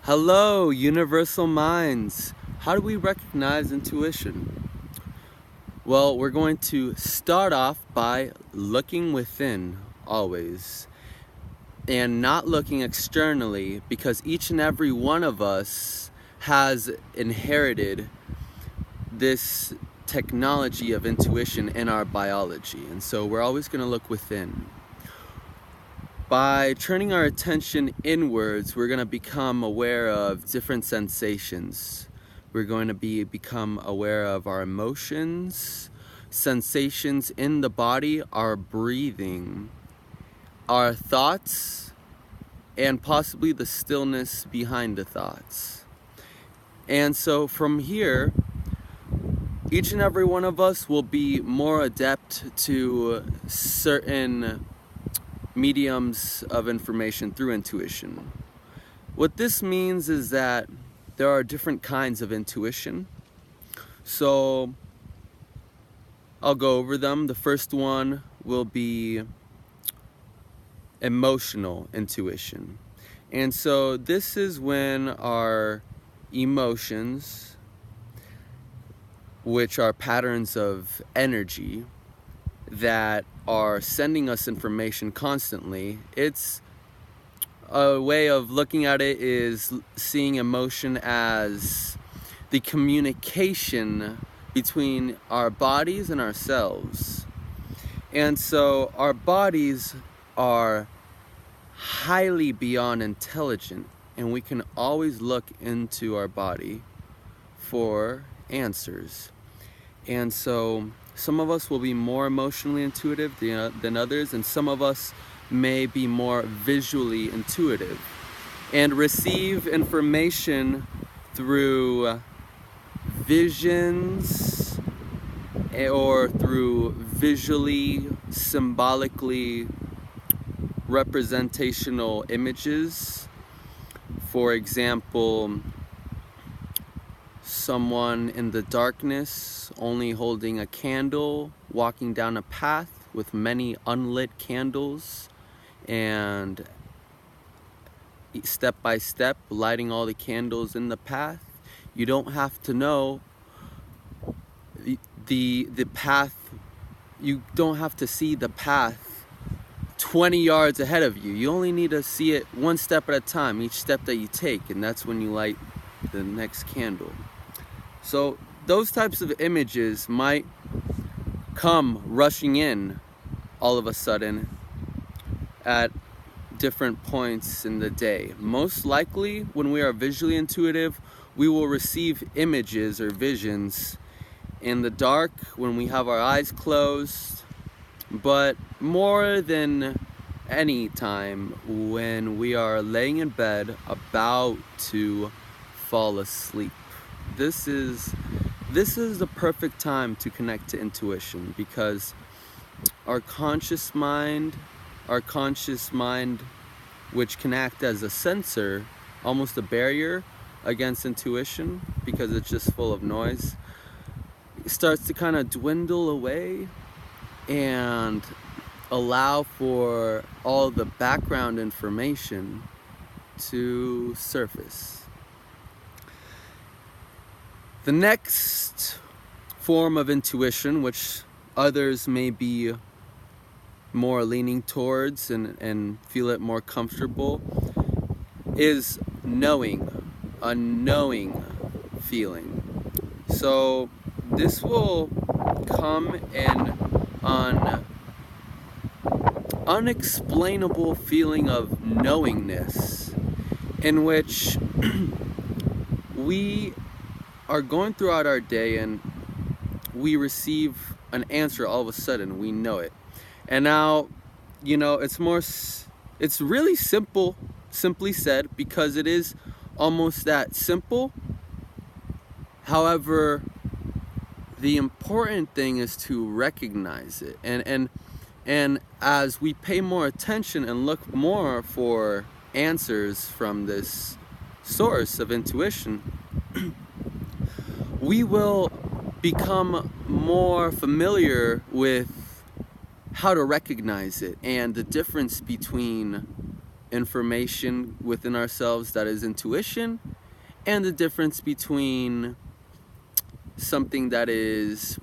Hello, universal minds. How do we recognize intuition? Well, we're going to start off by looking within always and not looking externally, because each and every one of us has inherited this technology of intuition in our biology, and so we're always going to look within. By turning our attention inwards, we're going to become aware of different sensations. We're going to become aware of our emotions, sensations in the body, our breathing, our thoughts, and possibly the stillness behind the thoughts. And so from here, each and every one of us will be more adept to certain mediums of information through intuition. What this means is that there are different kinds of intuition. So I'll go over them. The first one will be emotional intuition. And so this is when our emotions, which are patterns of energy that are sending us information constantly. It's a way of looking at it is seeing emotion as the communication between our bodies and ourselves. And so our bodies are highly beyond intelligent, and we can always look into our body for answers. And so some of us will be more emotionally intuitive than others, and some of us may be more visually intuitive and receive information through visions or through visually, symbolically representational images. For example, someone in the darkness only holding a candle, walking down a path with many unlit candles, and step by step lighting all the candles in the path. You don't have to know the path. You don't have to see the path 20 yards ahead of you. You only need to see it one step at a time, each step that you take, and that's when you light the next candle. So those types of images might come rushing in all of a sudden at different points in the day. Most likely, when we are visually intuitive, we will receive images or visions in the dark when we have our eyes closed, but more than any time when we are laying in bed about to fall asleep. This is the perfect time to connect to intuition, because our conscious mind, which can act as a sensor, almost a barrier against intuition because it's just full of noise, starts to kind of dwindle away and allow for all the background information to surface. The next form of intuition, which others may be more leaning towards and feel it more comfortable, is knowing, a knowing feeling. So this will come in an unexplainable feeling of knowingness, in which we are going throughout our day and we receive an answer. All of a sudden we know it, and now it's really simply said, because it is almost that simple. However, the important thing is to recognize it, and as we pay more attention and look more for answers from this source of intuition, we will become more familiar with how to recognize it and the difference between information within ourselves that is intuition, and the difference between something that is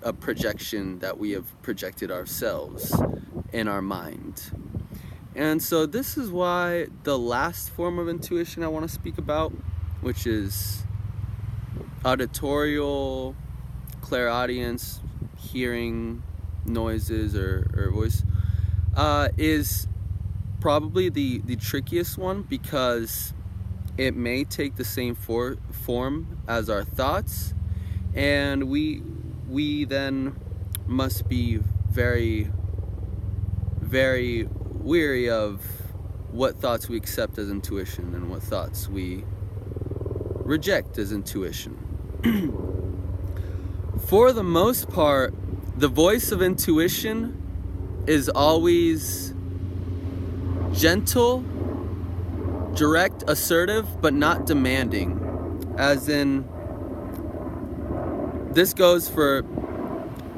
a projection that we have projected ourselves in our mind. And so this is why the last form of intuition I want to speak about, which is auditorial, clairaudience, hearing noises or voice, is probably the trickiest one, because it may take the same form as our thoughts, and we then must be very, very weary of what thoughts we accept as intuition and what thoughts we reject as intuition. For the most part, the voice of intuition is always gentle, direct, assertive, but not demanding. As in, this goes for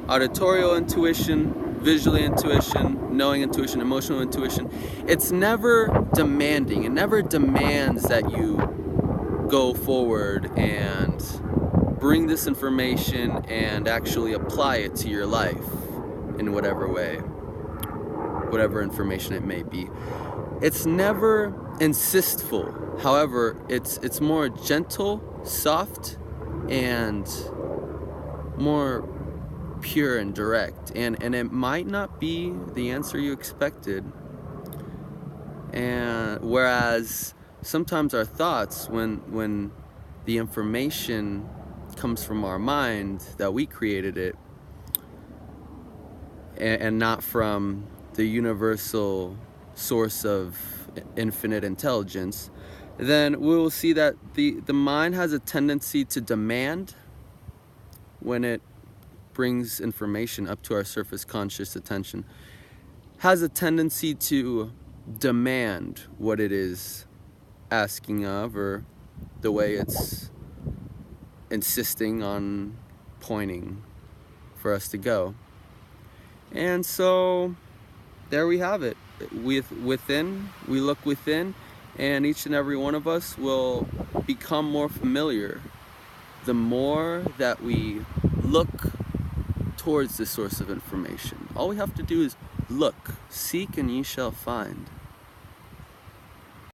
auditorial intuition, visual intuition, knowing intuition, emotional intuition. It's never demanding. It never demands that you go forward and bring this information and actually apply it to your life in whatever way, whatever information it may be. It's never insistful. However, it's more gentle, soft, and more pure and direct, and it might not be the answer you expected. And whereas sometimes our thoughts, when the information comes from our mind, that we created it, and not from the universal source of infinite intelligence, then we will see that the mind has a tendency to demand when it brings information up to our surface conscious attention, has a tendency to demand what it is asking of, or the way it's insisting on pointing for us to go. And so there we have it. We look within, and each and every one of us will become more familiar the more that we look towards the source of information. All we have to do is look, seek, and ye shall find.